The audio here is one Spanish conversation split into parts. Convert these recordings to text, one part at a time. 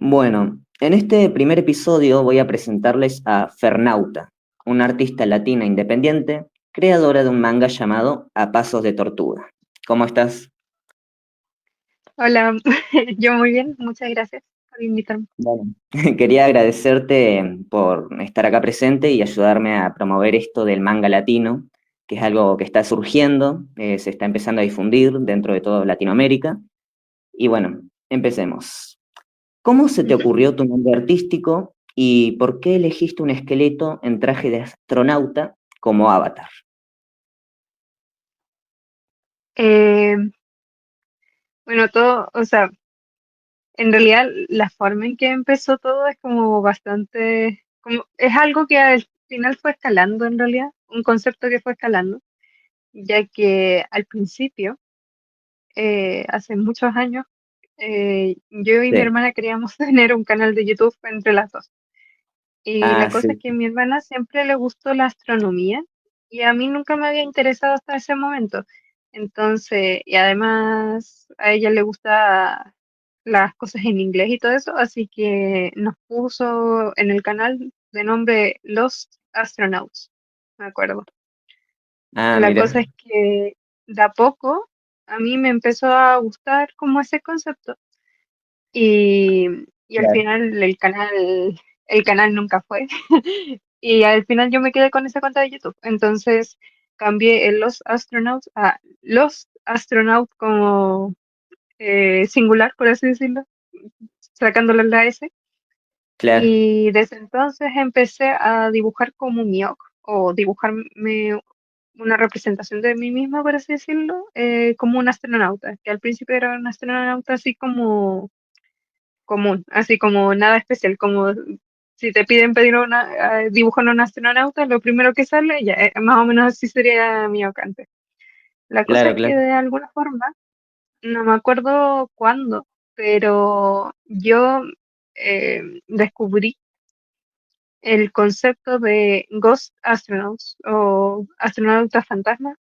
Bueno, en este primer episodio voy a presentarles a Fernauta, una artista latina independiente, creadora de un manga llamado A Pasos de Tortuga. ¿Cómo estás? Hola, yo muy bien, muchas gracias por invitarme. Bueno, quería agradecerte por estar acá presente y ayudarme a promover esto del manga latino, que es algo que está surgiendo, se está empezando a difundir dentro de toda Latinoamérica. Y bueno, empecemos. ¿Cómo se te Ujú. ocurrió tu nombre artístico y por qué elegiste un esqueleto en traje de astronauta como avatar? Eh, bueno, todo, o sea, en realidad la forma en que empezó todo es como bastante, como, es algo que al final fue escalando en realidad, un concepto que fue escalando, ya que al principio, hace muchos años, yo y mi Sí. hermana queríamos tener un canal de YouTube entre las dos. Y la Ah, cosa es sí. que a mi hermana siempre le gustó la astronomía y a mí nunca me había interesado hasta ese momento. Entonces, y además a ella le gusta las cosas en inglés y todo eso, así que nos puso en el canal de nombre Los Astronauts, me acuerdo. Ah, La cosa mira. es que de a poco a mí me empezó a gustar como ese concepto y, y al Claro. final el canal nunca fue. Y al final yo me quedé con esa cuenta de YouTube. Entonces cambié el Los Astronauts a Los Astronauts como singular, por así decirlo, sacándole la S. Claro. Y desde entonces empecé a dibujar como Miok o dibujarme una representación de mí misma, por así decirlo, como un astronauta, que al principio era un astronauta así como común, así como nada especial, como si te piden pedir dibujar un astronauta, lo primero que sale, ya, más o menos así sería mi vacante. La cosa Claro, es que claro. de alguna forma, no me acuerdo cuándo, pero yo descubrí el concepto de Ghost Astronauts o astronautas fantasma,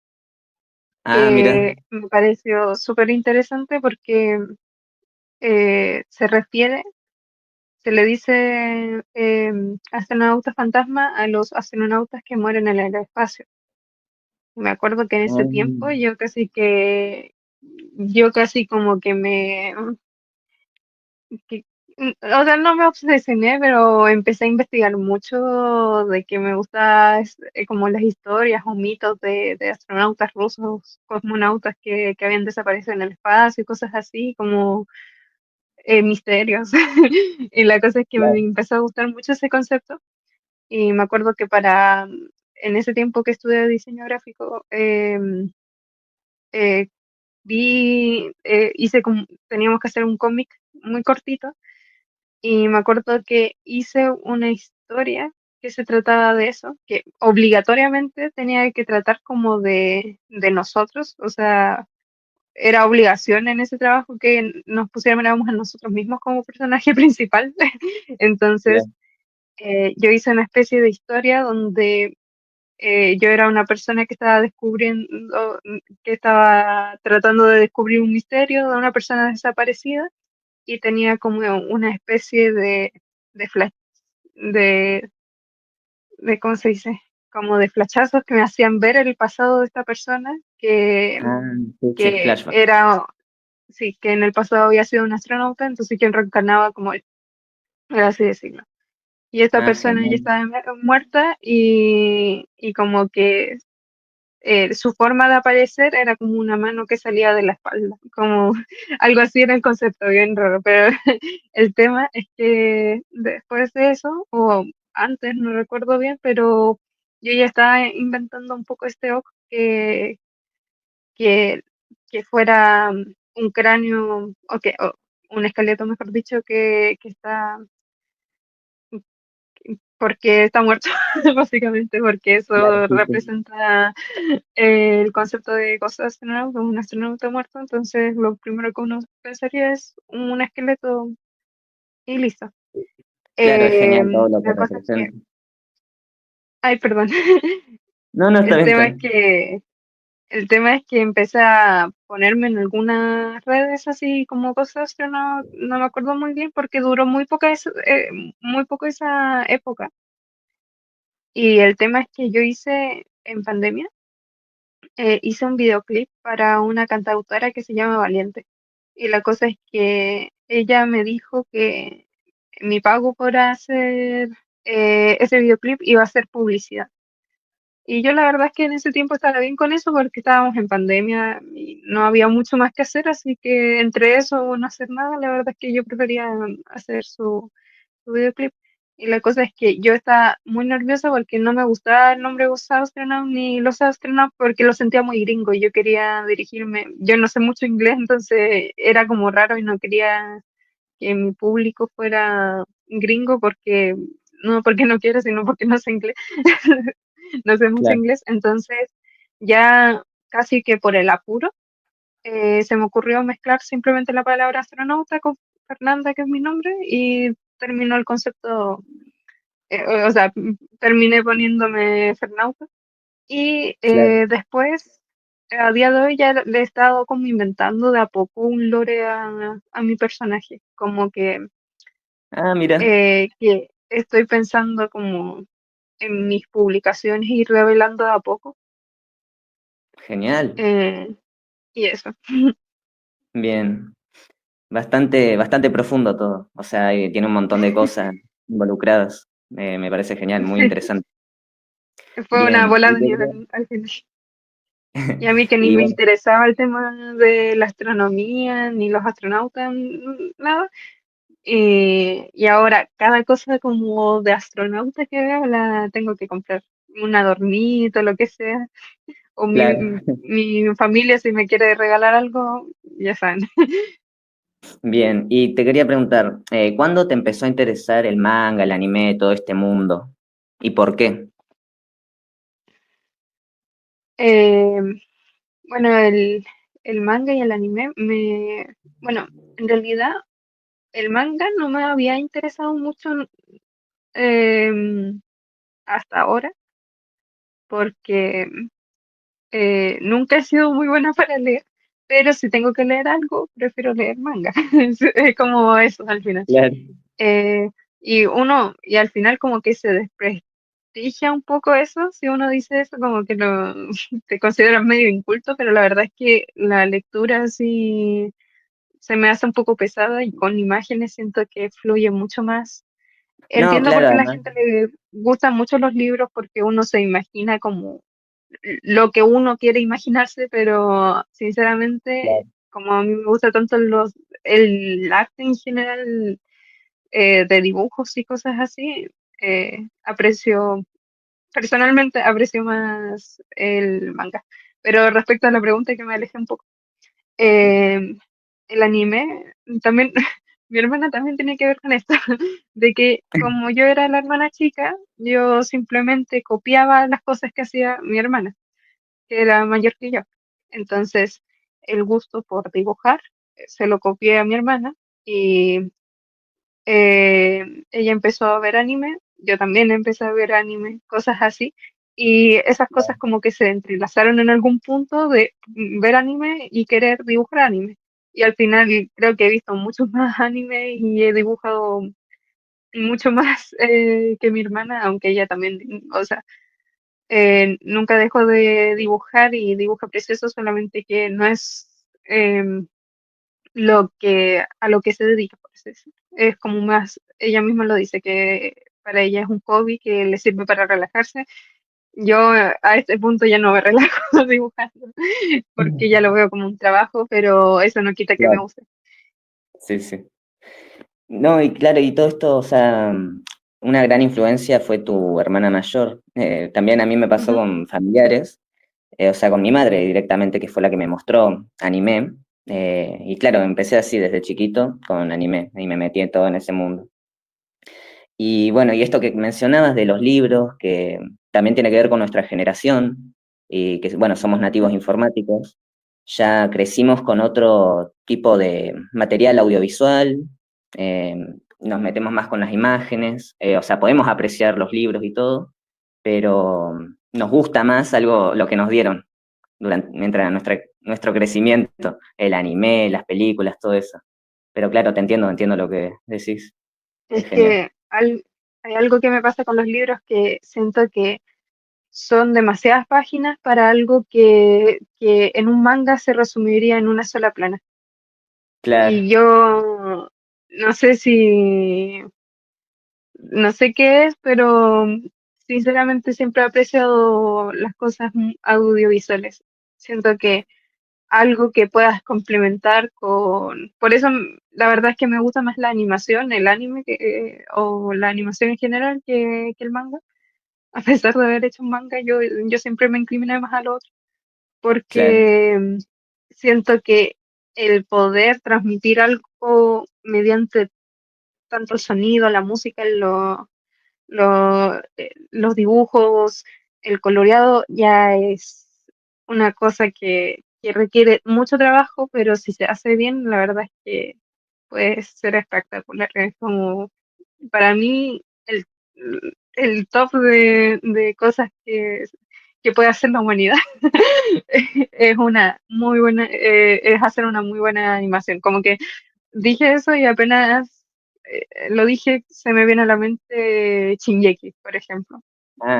Ah, mira. que me pareció súper interesante porque se refiere. Se le dice astronauta fantasma a los astronautas que mueren en el espacio. Me acuerdo que en ese tiempo Mm, yo casi como que que- o sea, no me obsesioné, pero empecé a investigar mucho de que me gusta como las historias o mitos de astronautas rusos, cosmonautas que habían desaparecido en el espacio y cosas así, como misterios. Y la cosa es que me claro. empezó a gustar mucho ese concepto. Y me acuerdo que en ese tiempo que estudié diseño gráfico, eh, teníamos que hacer un cómic muy cortito y me acuerdo que hice una historia que se trataba de eso, que obligatoriamente tenía que tratar como de nosotros, o sea, era obligación en ese trabajo que nos pusiéramos a nosotros mismos como personaje principal. Entonces, Claro. yo hice una especie de historia donde yo era una persona que estaba que estaba tratando de descubrir un misterio de una persona desaparecida y tenía como una especie de flash, de, ¿cómo se dice? Como de flashazos que me hacían ver el pasado de esta persona Ah, sí, sí, que flashback. era, sí, que en el pasado había sido un astronauta, entonces quien reencarnaba como él, por así decirlo. Y esta Ah, persona ya genial. estaba muerta y como que su forma de aparecer era como una mano que salía de la espalda, como algo así era el concepto, bien raro, pero el tema es que después de eso, o antes, no recuerdo bien, pero yo ya estaba inventando un poco este ojo que, que fuera un cráneo, o un esqueleto, mejor dicho, que está porque está muerto, básicamente, porque Claro, eso sí, sí. representa el concepto de cosas astronauta, un astronauta muerto, entonces lo primero que uno pensaría es un esqueleto y listo. Claro, es genial todo lo que La cosa es que, representa. ay, perdón, No, no, está el bien, está tema es bien. el tema es que empecé a ponerme en algunas redes así como cosas que no me acuerdo muy bien porque duró muy poco esa época. Y el tema es que yo hice en pandemia, hice un videoclip para una cantautora que se llama Valiente. Y la cosa es que ella me dijo que mi pago por hacer ese videoclip iba a ser publicidad. Y yo la verdad es que en ese tiempo estaba bien con eso porque estábamos en pandemia y no había mucho más que hacer, así que entre eso o no hacer nada, la verdad es que yo prefería hacer su videoclip. Y la cosa es que yo estaba muy nerviosa porque no me gustaba el nombre Los Astronauts ni Los Astronauts porque lo sentía muy gringo y yo quería dirigirme, yo no sé mucho inglés, entonces era como raro y no quería que mi público fuera gringo porque no porque no quiero, sino porque no sé inglés. No sé mucho Claro. inglés, entonces ya casi que por el apuro se me ocurrió mezclar simplemente la palabra astronauta con Fernanda, que es mi nombre, y terminó el concepto, o sea, terminé poniéndome Fernauta. Y Claro. después, a día de hoy, ya le he estado como inventando de a poco un lore a mi personaje, como Ah, mira, que estoy pensando como en mis publicaciones y revelando de a poco. genial. eh, y eso. Bien. Bastante profundo todo. O sea, tiene un montón de cosas involucradas. Me parece genial, muy interesante. Fue una Bien. bola de nieve al final. Y a mí que ni Y me bueno, interesaba el tema de la astronomía, ni los astronautas, nada. Y ahora cada cosa como de astronauta que veo la tengo que comprar. Un adornito, lo que sea. O claro. mi familia si me quiere regalar algo, ya saben. Bien. Y te quería preguntar, ¿cuándo te empezó a interesar el manga, el anime, todo este mundo? ¿Y por qué? Eh, bueno, el manga y el anime bueno, en realidad el manga no me había interesado mucho hasta ahora porque nunca he sido muy buena para leer, pero si tengo que leer algo, prefiero leer manga. Es como eso al final. Claro. Eh, y al final como que se desprestigia un poco eso, si uno dice eso, como que te consideras medio inculto, pero la verdad es que la lectura sí se me hace un poco pesada y con imágenes siento que fluye mucho más. No, Entiendo por claro, qué a la además. gente le gustan mucho los libros, porque uno se imagina como lo que uno quiere imaginarse, pero sinceramente, Claro. como a mí me gusta tanto el arte en general, de dibujos y cosas así, personalmente aprecio más el manga. Pero respecto a la pregunta que me alejé un poco, eh, el anime también, mi hermana también tenía que ver con esto, de que como yo era la hermana chica, yo simplemente copiaba las cosas que hacía mi hermana, que era mayor que yo. Entonces, el gusto por dibujar se lo copié a mi hermana y ella empezó a ver anime, yo también empecé a ver anime, cosas así. Y esas cosas como que se entrelazaron en algún punto de ver anime y querer dibujar anime. Y al final creo que he visto muchos más anime y he dibujado mucho más que mi hermana, aunque ella también, o sea, nunca dejó de dibujar y dibuja precioso, solamente que no es a lo que se dedica, por así decirlo. Es como más, ella misma lo dice, que para ella es un hobby que le sirve para relajarse. Yo a este punto ya no me relajo dibujando, porque ya lo veo como un trabajo, pero eso no quita que me Claro, guste. sí, sí. No, y claro, y todo esto, o sea, una gran influencia fue tu hermana mayor. También a mí me pasó Ujú. con familiares, o sea, con mi madre directamente, que fue la que me mostró anime. Y claro, empecé así desde chiquito con anime y me metí en todo en ese mundo. Y bueno, y esto que mencionabas de los libros, que también tiene que ver con nuestra generación, y que bueno, somos nativos informáticos, ya crecimos con otro tipo de material audiovisual, eh, nos metemos más con las imágenes, o sea, podemos apreciar los libros y todo, pero nos gusta más algo, lo que nos dieron. mientras nuestro crecimiento, el anime, las películas, todo eso. Pero claro, entiendo lo que decís, Es es genial. que hay algo que me pasa con los libros que siento que son demasiadas páginas para algo que en un manga se resumiría en una sola plana. Claro, Y yo no sé si, no sé qué es, pero sinceramente siempre he apreciado las cosas audiovisuales. Siento que algo que puedas complementar con... Por eso la verdad es que me gusta más la animación, el anime, o la animación en general que el manga. A pesar de haber hecho un manga, yo siempre me incliné más a lo otro, claro, porque siento que el poder transmitir algo mediante tanto el sonido, la música, los dibujos, el coloreado, ya es una cosa que requiere mucho trabajo, pero si se hace bien, la verdad es que puede ser espectacular. Es como, para mí, el top de cosas que puede hacer la humanidad. Es una muy buena, es hacer una muy buena animación. Como que dije eso y apenas lo dije, se me viene a la mente Shingeki, por ejemplo,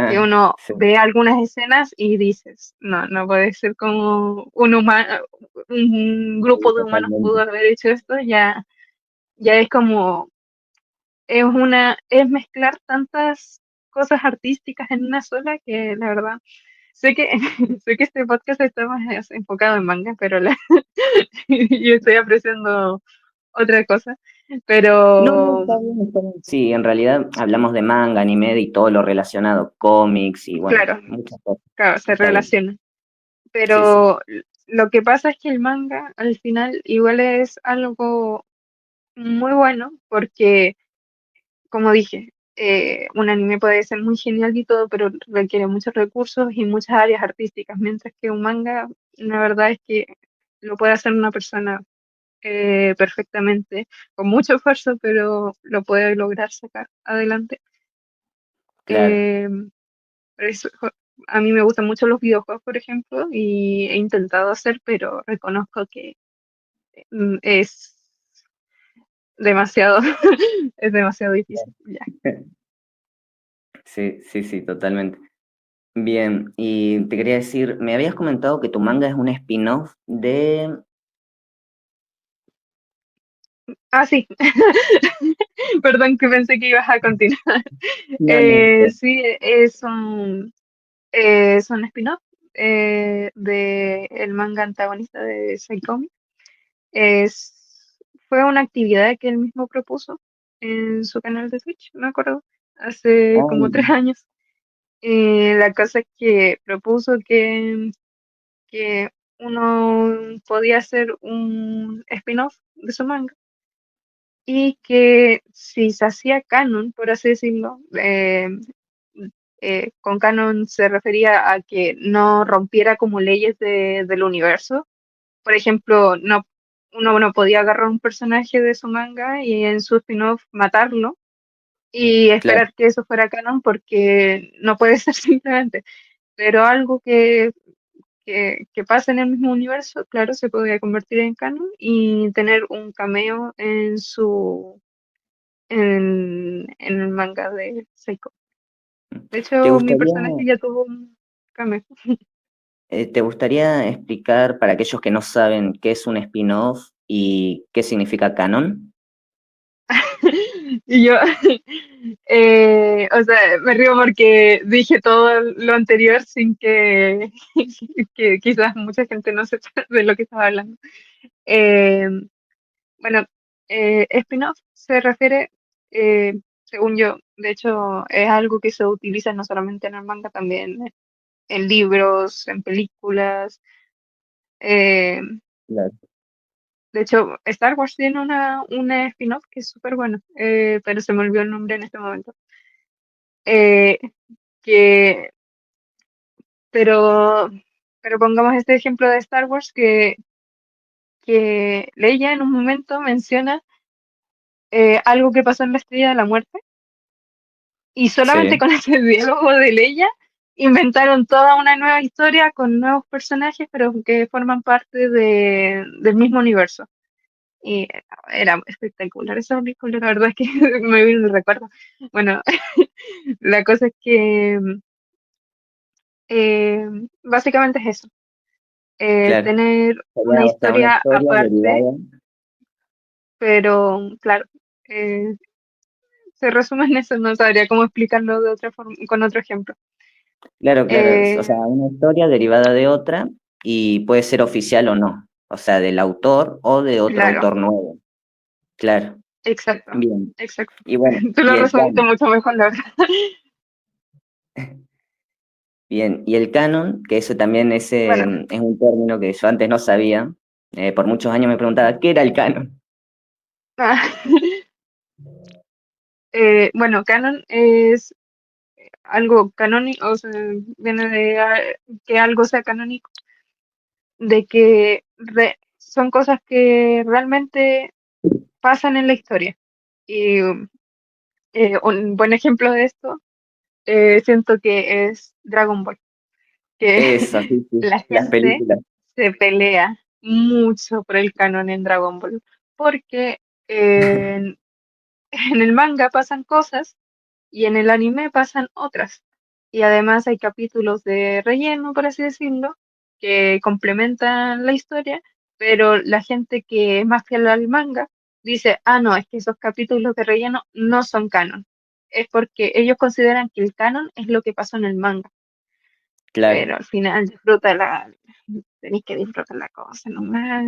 que ah, uno sí, ve algunas escenas y dices, no, no puede ser como un grupo sí, de humanos pudo totalmente, haber hecho esto, ya es como, es mezclar tantas cosas artísticas en una sola que la verdad, sé que, sé que este podcast está más enfocado en manga, pero yo estoy apreciando otra cosa, no, no, pero está bien, está bien. Sí, en realidad hablamos de manga, anime y todo lo relacionado, cómics y bueno, claro, muchas cosas. claro, se Está bien. relaciona. Sí, sí, Pero lo que pasa es que el manga al final igual es algo muy bueno porque, como dije, un anime puede ser muy genial y todo, pero requiere muchos recursos y muchas áreas artísticas, mientras que un manga, la verdad es que lo puede hacer una persona perfectamente, con mucho esfuerzo, pero lo puede lograr sacar adelante. claro, Eh, por eso, a mí me gustan mucho los videojuegos, por ejemplo, y he intentado hacer, pero reconozco que es demasiado, es demasiado difícil. Ya. sí, sí, sí, totalmente. Bien, y te quería decir, me habías comentado que tu manga es un spin-off de... Ah, sí, perdón que pensé que ibas a continuar. No, no, sí. Sí, es un spin-off de el manga antagonista de Saikomi. Es, fue una actividad que él mismo propuso en su canal de Twitch, me acuerdo, hace Ah, como 3 años. La cosa es que propuso que uno podía hacer un spin-off de su manga y que si se hacía canon, por así decirlo, con canon se refería a que no rompiera como leyes del universo. Por ejemplo, uno no podía agarrar un personaje de su manga y en su spin-off matarlo y claro, esperar que eso fuera canon porque no puede ser simplemente. Pero algo que pasa en el mismo universo, claro, se podría convertir en canon y tener un cameo en el manga de Seiko. De ¿te hecho, mi gustaría, personaje ya tuvo un cameo. te gustaría explicar para aquellos que no saben qué es un spin-off y qué significa canon? Y yo, o sea, me río porque dije todo lo anterior sin que quizás mucha gente no sepa de lo que estaba hablando. Eh, bueno, spin-off se refiere, según yo, de hecho, es algo que se utiliza no solamente en el manga, también en libros, en películas. eh, Claro, de hecho, Star Wars tiene una spin-off que es súper bueno, pero se me olvidó el nombre en este momento. Eh, que, pero, pero pongamos este ejemplo de Star Wars que Leia en un momento menciona algo que pasó en la Estrella de la Muerte y solamente sí, con ese diálogo de Leia inventaron toda una nueva historia con nuevos personajes, pero que forman parte del mismo universo. Y era espectacular esa película, la verdad es que me viene el recuerdo. Bueno, la cosa es que eh, básicamente es eso, Claro. tener una Sería, o sea, una historia historia aparte, derivada. pero claro, eh, se resume en eso, no sabría cómo explicarlo de otra forma, con otro ejemplo. Claro, claro. O sea, Eh, una historia derivada de otra y puede ser oficial o no. O sea, del autor o de otro claro, autor nuevo. Claro. exacto, Bien. exacto. Y bueno, Tú y lo el resumiste canon. mucho mejor, la verdad. Bien. Y el canon, que eso también Bueno, es un término que yo antes no sabía. Por muchos años me preguntaba, ¿qué era el canon? bueno, canon es algo canónico, o sea, viene de que algo sea canónico, de que son cosas que realmente pasan en la historia. Y un buen ejemplo de esto, siento que es Dragon Ball, que Eso, sí, sí. la Las gente películas. se pelea mucho por el canon en Dragon Ball, porque en en el manga pasan cosas y en el anime pasan otras. Y además hay capítulos de relleno, por así decirlo, que complementan la historia, pero la gente que es más fiel al manga dice, ah, no, es que esos capítulos de relleno no son canon. Es porque ellos consideran que el canon es lo que pasó en el manga, Claro, pero al final tenéis que disfrutar la cosa nomás.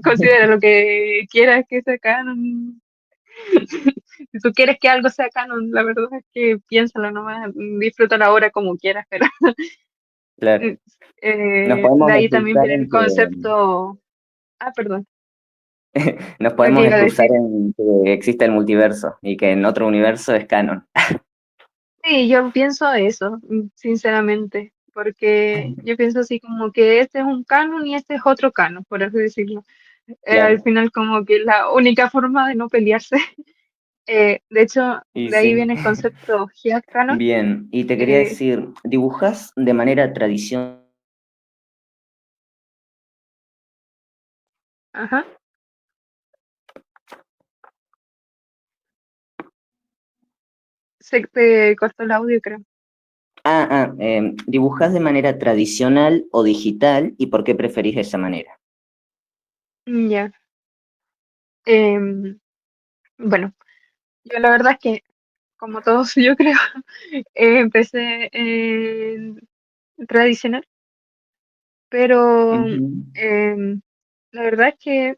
Considera lo que quieras que sea canon. Si tú quieres que algo sea canon, la verdad es que piénsalo nomás, disfruta la obra como quieras, pero claro. Nos de podemos ahí también excusar viene el en que concepto, perdón, nos lo que podemos iba a excusar decir. en que existe el multiverso y que en otro universo es canon. Sí, yo pienso eso, sinceramente, porque yo pienso así como que este es un canon y este es otro canon, por así decirlo. Al Claro. final como que la única forma de no pelearse. De hecho, Y de ahí sí. viene el concepto headcanon. Bien. Y te quería Eh, decir, ¿dibujas de manera tradicional? ajá, se te cortó el audio, creo. ¿Dibujas de manera tradicional o digital y por qué preferís esa manera? Ya. Em, bueno, yo la verdad es que, como todos, yo creo, empecé en tradicional, pero Ujú. la verdad es que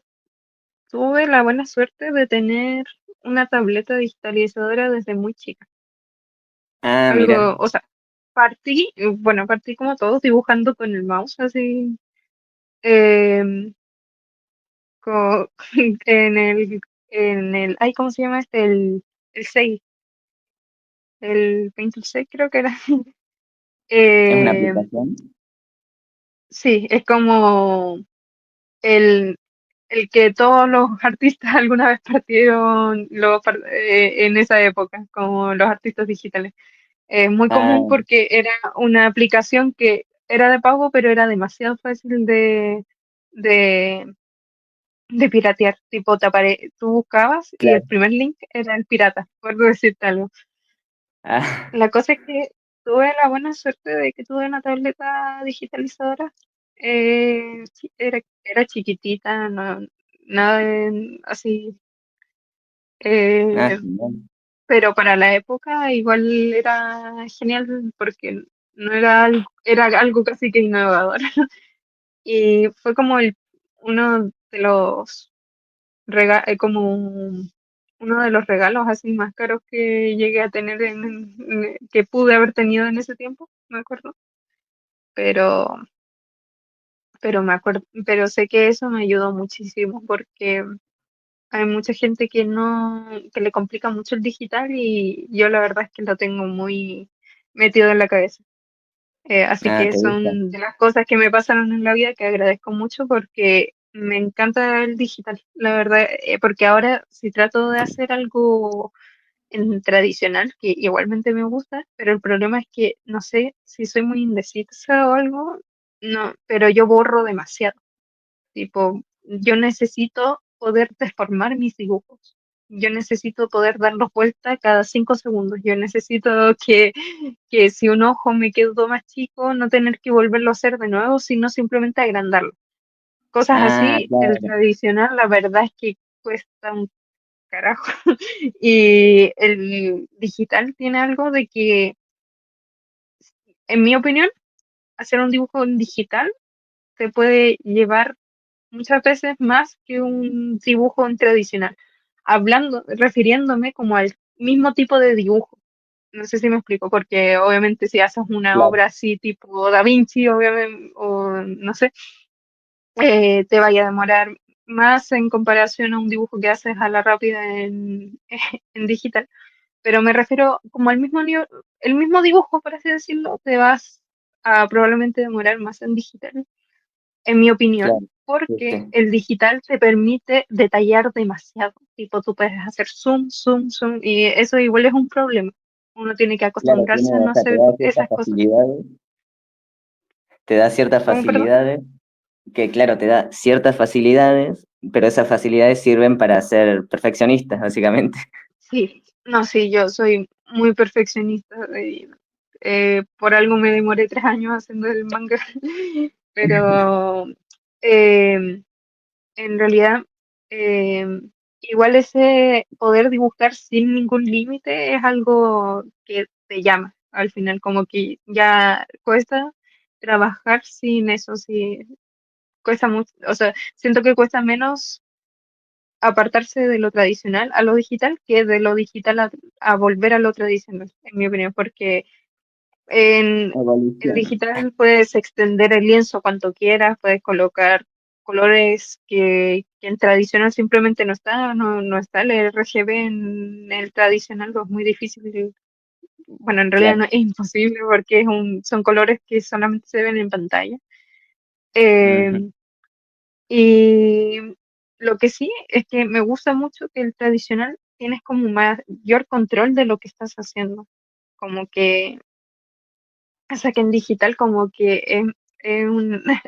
tuve la buena suerte de tener una tableta digitalizadora desde muy chica. Ah, mira, Algo, o sea, partí como todos dibujando con el mouse, así, em, co- en ay, ¿cómo se llama este? El 6, el Painter 6 creo que era. es una Eh, aplicación. sí, es como el, el que todos los artistas alguna vez partieron en esa época, como los artistas digitales. Es muy común Ah, porque era una aplicación que era de pago, pero era demasiado fácil de, de piratear. Tipo, tú buscabas y el claro. primer link era el pirata, por decirte algo. Ah, La cosa es que tuve la buena suerte de que tuve una tableta digitalizadora. Era chiquitita, no, nada así, ah, eh, genial. pero para la época igual era genial porque no era era algo casi que innovador. Y fue como uno de los como uno de los regalos así más caros que llegué a tener que pude haber tenido en ese tiempo, me acuerdo. Pero, pero me acuerdo, pero sé que eso me ayudó muchísimo porque hay mucha gente que no, que le complica mucho el digital y yo la verdad es que lo tengo muy metido en la cabeza. Así Ah, que ¿te gusta? son de las cosas que me pasaron en la vida que agradezco mucho porque me encanta el digital, la verdad, porque ahora si trato de hacer algo en tradicional, que igualmente me gusta, pero el problema es que no sé si soy muy indecisa o algo, no, pero yo borro demasiado. Tipo, yo necesito poder deformar mis dibujos. Yo necesito poder darlos vuelta cada 5 segundos. Yo necesito que si un ojo me quedó más chico, no tener que volverlo a hacer de nuevo, sino simplemente agrandarlo. Cosas Ah, así, el claro. tradicional, la verdad es que cuesta un carajo. Y el digital tiene algo de que, en mi opinión, hacer un dibujo en digital te puede llevar muchas veces más que un dibujo en tradicional. Hablando, refiriéndome como al mismo tipo de dibujo. No sé si me explico, porque obviamente si haces una Claro. obra así tipo Da Vinci, obviamente, o no sé, te vaya a demorar más en comparación a un dibujo que haces a la rápida en, en digital. Pero me refiero como al mismo nivel, el mismo dibujo, por así decirlo, te vas a probablemente demorar más en digital, en mi opinión, Claro. Sí, porque sí. el digital te permite detallar demasiado. Tipo, tú puedes hacer zoom, zoom, zoom, y eso igual es un problema. Uno tiene que Claro, tiene, acostumbrarse a no o sea, hacer esas cosas. te da ciertas ¿Cómo, perdón? facilidades, que claro, te da ciertas facilidades, pero esas facilidades sirven para ser perfeccionistas, básicamente. Sí, no, sí, yo soy muy perfeccionista. Por algo me demoré 3 años haciendo el manga, pero eh, en realidad, eh, igual ese poder dibujar sin ningún límite es algo que te llama al final, como que ya cuesta trabajar sin eso, sí, cuesta mucho, o sea, siento que cuesta menos apartarse de lo tradicional a lo digital que de lo digital a volver a lo tradicional, en mi opinión, porque en el Evolución. digital puedes extender el lienzo cuanto quieras, puedes colocar colores que en tradicional simplemente no está, no está el RGB en el tradicional, es muy difícil. Bueno, en realidad Claro. no, es imposible porque son colores que solamente se ven en pantalla. Eh, Ujú. y lo que sí es que me gusta mucho que el tradicional tienes como mayor control de lo que estás haciendo. Como que o sea que en digital como que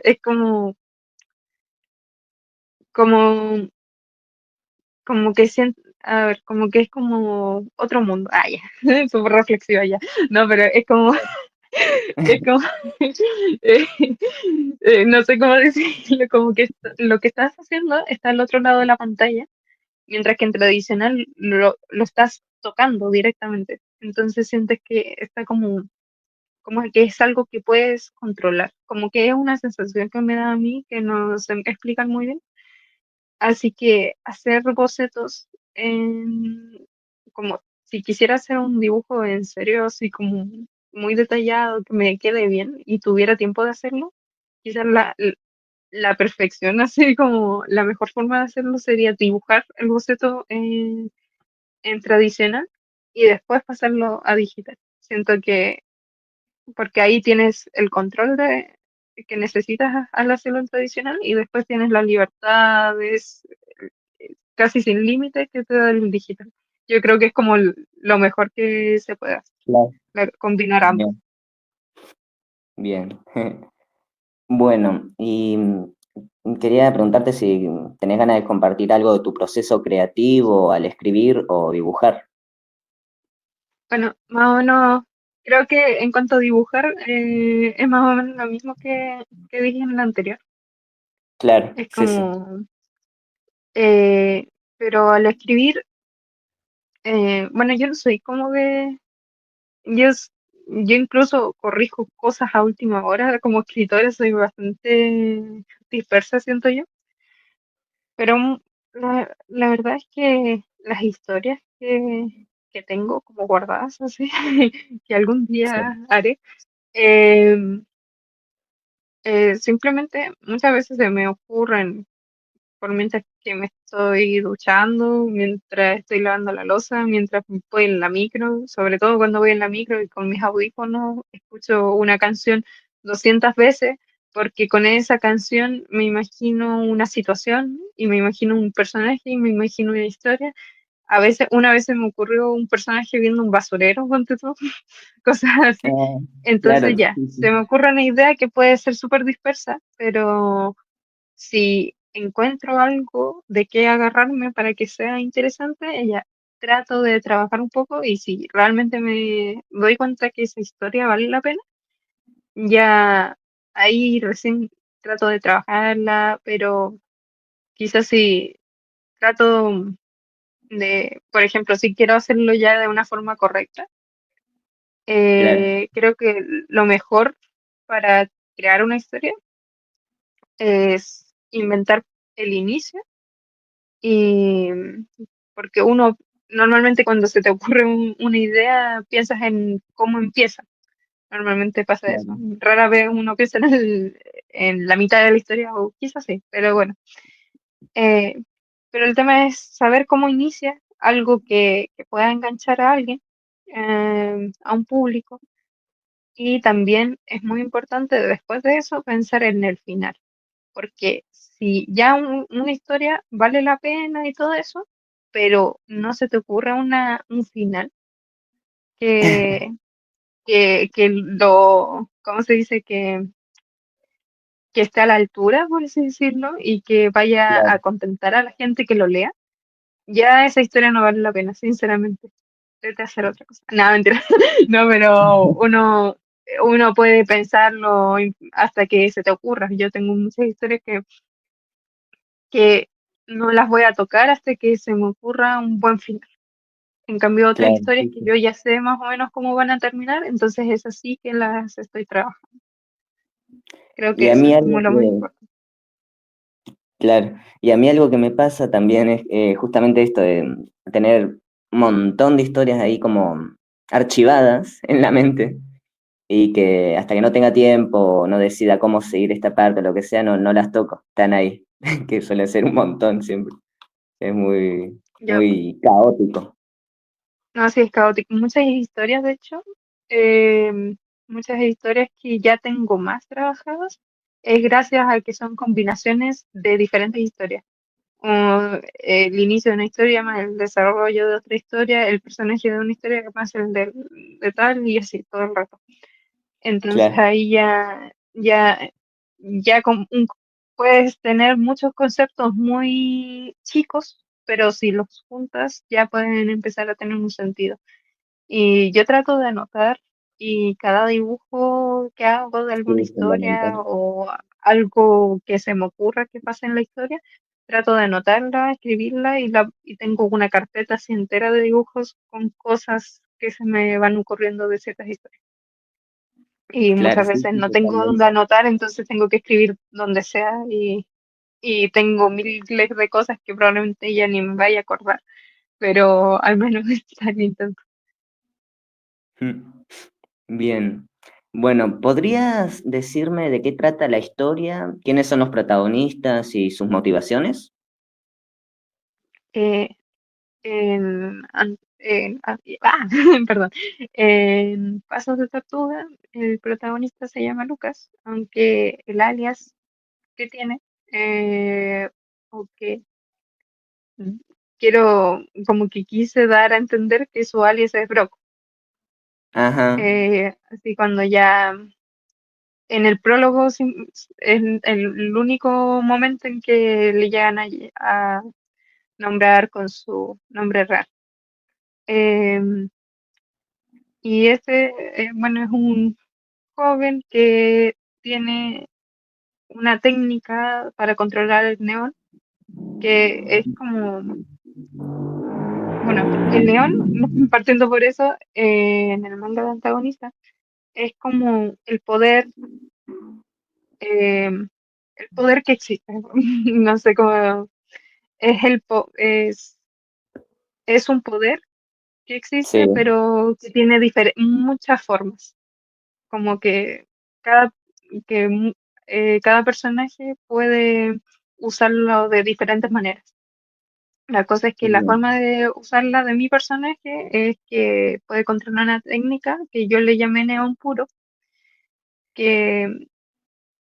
es como, como que siento, a ver, como que es como otro mundo. Ah, ya, súper reflexiva ya. No, pero es como, eh, no sé cómo decirlo, como que lo que estás haciendo está al otro lado de la pantalla, mientras que en tradicional lo estás tocando directamente. Entonces sientes que está como que es algo que puedes controlar, como que es una sensación que me da a mí que no se me explican muy bien. Así que hacer bocetos como si quisiera hacer un dibujo en serio, así como muy detallado, que me quede bien y tuviera tiempo de hacerlo, quizás la perfección, así como la mejor forma de hacerlo sería dibujar el boceto en tradicional y después pasarlo a digital. Siento que porque ahí tienes el control de que necesitas al hacerlo en tradicional y después tienes las libertades casi sin límite que te da el digital. Yo creo que es como lo mejor que se puede hacer, Claro. combinar ambos. Bien, bien. Bueno, y quería preguntarte si tenés ganas de compartir algo de tu proceso creativo al escribir o dibujar. Bueno, más o menos, creo que en cuanto a dibujar, es más o menos lo mismo que dije en la anterior. Claro, Es sí, sí, como, eh, pero al escribir, bueno, yo no soy como de Yo, yo incluso corrijo cosas a última hora, como escritora soy bastante dispersa, siento yo, pero la verdad es que las historias que tengo como guardadas, así, que algún sí, día haré, eh, simplemente muchas veces se me ocurren por mientras que me estoy duchando, mientras estoy lavando la loza, mientras voy en la micro, sobre todo cuando voy en la micro y con mis audífonos, escucho una canción 200 veces, porque con esa canción me imagino una situación y me imagino un personaje y me imagino una historia. a veces, una vez se me ocurrió un personaje viendo un basurero, ponte tú, cosas así. Entonces Claro, ya, sí, se sí, me ocurre una idea que puede ser súper dispersa, pero si encuentro algo de qué agarrarme para que sea interesante, ya trato de trabajar un poco y si realmente me doy cuenta que esa historia vale la pena, ya ahí recién trato de trabajarla, pero quizás si trato de, por ejemplo, si quiero hacerlo ya de una forma correcta, claro, creo que lo mejor para crear una historia es inventar el inicio y porque uno normalmente cuando se te ocurre una idea piensas en cómo empieza. Normalmente pasa eso. claro, Rara vez uno piensa en la mitad de la historia o quizás sí, pero bueno. Eh, pero el tema es saber cómo inicia algo que pueda enganchar a alguien, a un público. Y también es muy importante después de eso pensar en el final, porque si ya una historia vale la pena y todo eso, pero no se te ocurre un final que, que lo, ¿cómo se dice? Que esté a la altura, por así decirlo, y que vaya a claro, contentar a la gente que lo lea, ya esa historia no vale la pena, sinceramente. Vete a hacer otra cosa. No, mentira. No, pero uno puede pensarlo hasta que se te ocurra. Yo tengo muchas historias que no las voy a tocar hasta que se me ocurra un buen final. En cambio, otras claro, historias sí, que sí. yo ya sé más o menos cómo van a terminar, entonces es así que las estoy trabajando. Creo Y que a eso mí es como algo lo más que, importante. claro, y a mí algo que me pasa también es justamente esto de tener un montón de historias ahí como archivadas en la mente y que hasta que no tenga tiempo, no decida cómo seguir esta parte o lo que sea, no, no las toco, están ahí, que suele ser un montón siempre, es muy, Yo, muy caótico. no, sí, es caótico. Muchas historias, de hecho, eh, muchas historias que ya tengo más trabajadas, es gracias a que son combinaciones de diferentes historias. Como el inicio de una historia más el desarrollo de otra historia, el personaje de una historia más el de tal y así todo el rato. Entonces Claro, ahí ya puedes tener muchos conceptos muy chicos, pero si los juntas ya pueden empezar a tener un sentido. Y yo trato de anotar y cada dibujo que hago de sí, alguna es historia fundamental. o algo que se me ocurra que pase en la historia, trato de anotarla, escribirla y tengo una carpeta así entera de dibujos con cosas que se me van ocurriendo de ciertas historias. Y Claro, muchas sí, veces sí, no tengo totalmente. dónde anotar, entonces tengo que escribir donde sea y tengo miles de cosas que probablemente ya ni me vaya a acordar, pero al menos está el intento. Mm. Bien. Bueno, ¿podrías decirme de qué trata la historia? ¿Quiénes son los protagonistas y sus motivaciones? Eh, perdón, en Pasos de Tortuga, el protagonista se llama Lucas, aunque el alias que tiene, o que mm, quiero, como que quise dar a entender que su alias es Brock. Ajá, Así cuando ya en el prólogo es el único momento en que le llegan a nombrar con su nombre real. Em, y este, bueno, es un joven que tiene una técnica para controlar el neón, que es como, bueno, el neón, partiendo por eso, en el manga de antagonista, es como eh, el poder que existe. No sé cómo, es un poder que existe, sí, pero que tiene muchas formas, como cada, que mu- cada personaje puede usarlo de diferentes maneras. La cosa es que la bien, forma de usarla de mi personaje es que puede controlar una técnica que yo le llamé neón puro, que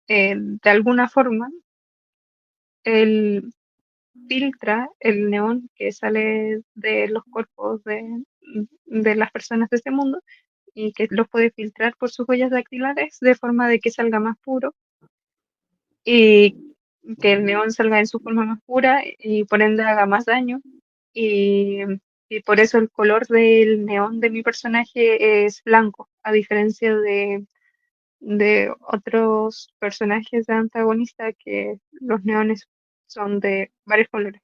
de alguna forma filtra el neón que sale de los cuerpos de las personas de este mundo y que los puede filtrar por sus huellas dactilares de forma de que salga más puro y que el neón salga en su forma más pura y por ende haga más daño. Y, y por eso el color del neón de mi personaje es blanco, a diferencia de otros personajes de antagonista que los neones son de varios colores.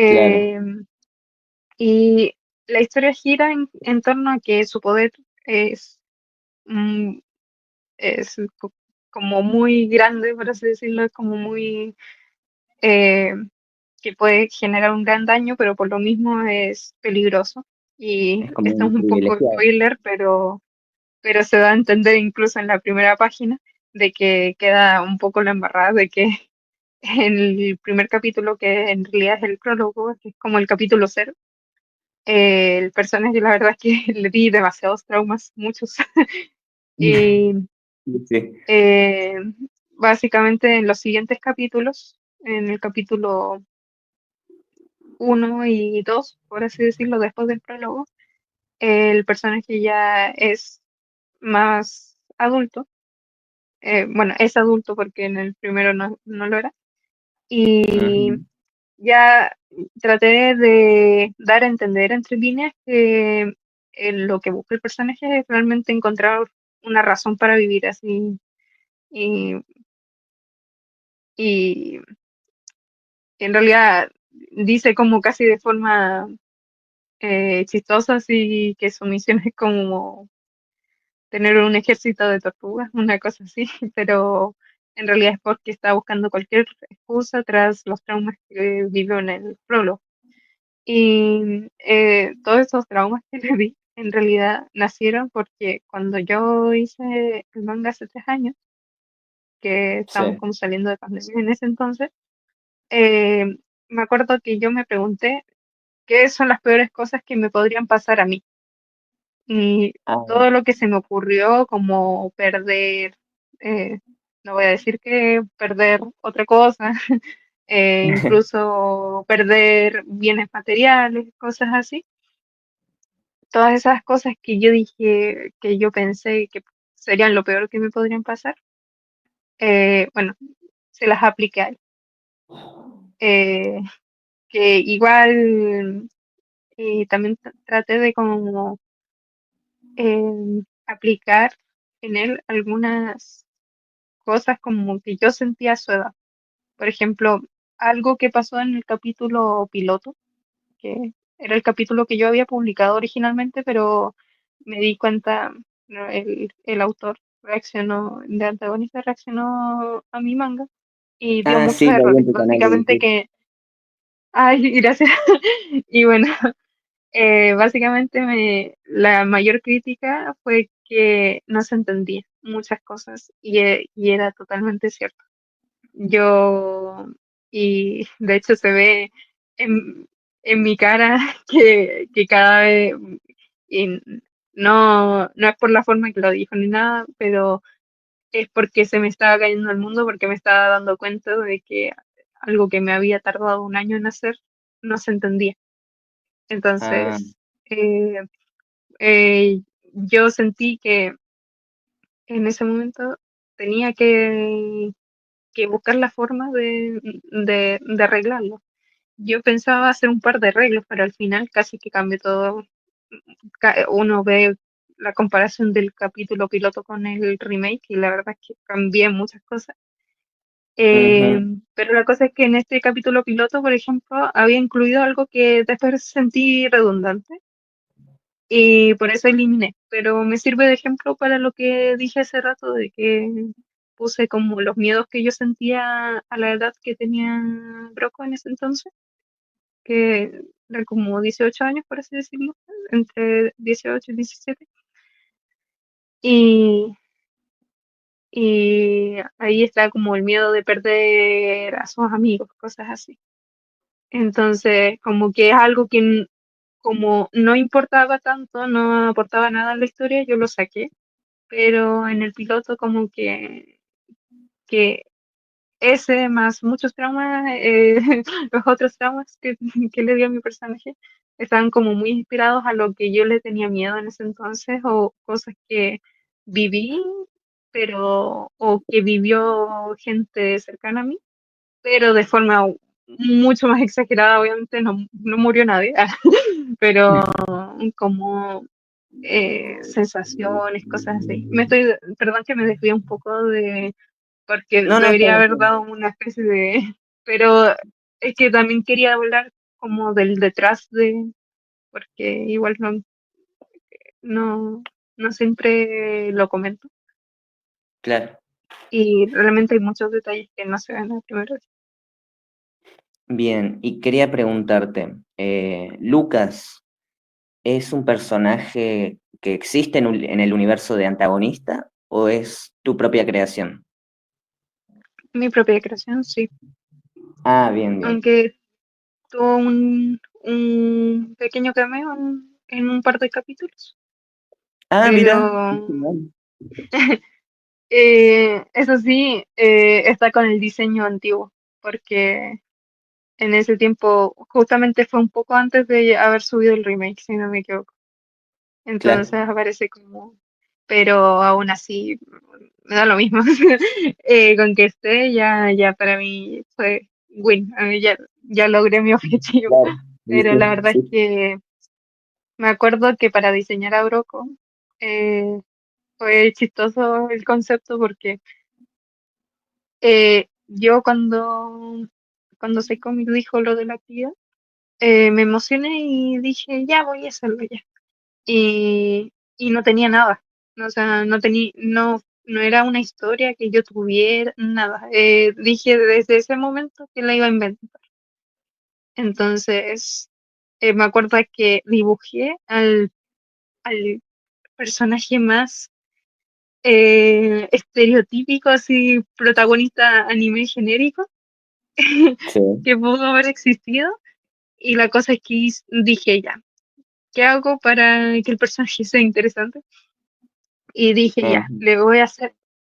Claro, Em, y la historia gira en torno a que su poder es, mm, es como muy grande, por así decirlo, es como muy eh, que puede generar un gran daño, pero por lo mismo es peligroso. Y es como esto es un un poco privilegiado. spoiler, pero se da a entender incluso en la primera página de que queda un poco la embarrada de que en el primer capítulo, que en realidad es el prólogo, que es como el capítulo cero, el personaje, la verdad es que le di demasiados traumas, muchos. Y Sí. eh, básicamente en los siguientes capítulos, en el capítulo uno y 2 por así decirlo, después del prólogo, el personaje ya es más adulto. Bueno, es adulto porque en el primero no lo era. Y Ujú. ya traté de dar a entender entre líneas que lo que busca el personaje es realmente encontrar una razón para vivir así. Y, y en realidad dice como casi de forma chistosa, así que su misión es como tener un ejército de tortugas, una cosa así, pero en realidad es porque está buscando cualquier excusa tras los traumas que vivió en el prólogo. Y todos esos traumas que le di en realidad nacieron porque cuando yo hice el manga hace 3 años, que estábamos Sí. como saliendo de pandemia en ese entonces, eh, me acuerdo que yo me pregunté qué son las peores cosas que me podrían pasar a mí. Y Ah, todo lo que se me ocurrió, como perder, eh, no voy a decir que perder otra cosa, incluso perder bienes materiales, cosas así. Todas esas cosas que yo dije, que yo pensé que serían lo peor que me podrían pasar, bueno, se las apliqué a él. Eh, que igual también traté de como aplicar en él algunas cosas como que yo sentía a su edad. Por ejemplo, algo que pasó en el capítulo piloto, que era el capítulo que yo había publicado originalmente, pero me di cuenta, no, el autor reaccionó, de antagonista reaccionó a mi manga y dio muchos sí, lo vi errores. en tu canal de Básicamente YouTube. que, ay, gracias. Y bueno, básicamente la mayor crítica fue que no se entendía muchas cosas y era totalmente cierto. Yo, y de hecho se ve en mi cara que cada vez, y no es por la forma que lo dijo ni nada, pero es porque se me estaba cayendo el mundo, porque me estaba dando cuenta de que algo que me había tardado un año en hacer no se entendía. Ah, Entonces, eh, yo sentí que en ese momento tenía que buscar la forma de arreglarlo. Yo pensaba hacer un par de arreglos, pero al final casi que cambió todo. Uno ve la comparación del capítulo piloto con el remake y la verdad es que cambié muchas cosas. Eh, ujú. pero la cosa es que en este capítulo piloto, por ejemplo, había incluido algo que después sentí redundante y por eso eliminé. Pero me sirve de ejemplo para lo que dije hace rato, de que puse como los miedos que yo sentía a la edad que tenía Broco en ese entonces, que era como 18 años, por así decirlo, entre 18 y 17. Y, y ahí está como el miedo de perder a sus amigos, cosas así. Entonces, como que es algo que como no importaba tanto, no aportaba nada a la historia, yo lo saqué, pero en el piloto como que ese más muchos traumas, los otros traumas que le dio a mi personaje, estaban como muy inspirados a lo que yo le tenía miedo en ese entonces o cosas que viví, pero o que vivió gente cercana a mí, pero de forma mucho más exagerada, obviamente no murió nadie, pero como sensaciones, cosas así. Perdón que me desvíe un poco de, porque No, no, está debería haber bien. dado una especie de, pero es que también quería hablar como del detrás de, porque igual no, no siempre lo comento Claro. y realmente hay muchos detalles que no se ven a primera vez. Bien, y quería preguntarte, ¿Lucas es un personaje que existe en el universo de antagonista o es tu propia creación? Mi propia creación, sí, Ah, bien, bien. aunque tuvo un pequeño cameo en un par de capítulos, Ah, mira. Qué pero genial. eso sí, está con el diseño antiguo, porque en ese tiempo justamente fue un poco antes de haber subido el remake, si no me equivoco. Entonces Claro, aparece como, pero aún así me da lo mismo. Con que esté, ya para mí fue win. A mí ya logré mi objetivo. claro. Pero la ¿Viste? verdad es Sí, que me acuerdo que para diseñar a Broco eh, fue chistoso el concepto porque yo cuando Seiko me dijo lo de la actividad, me emocioné y dije, ya voy a hacerlo ya. Y no tenía nada. O sea, no era una historia que yo tuviera, nada. Dije desde ese momento que la iba a inventar. Entonces, me acuerdo que dibujé al personaje más estereotípico, así, protagonista anime genérico sí. que pudo haber existido. Y la cosa es que dije ya, ¿qué hago para que el personaje sea interesante? Y dije, Ah, ya,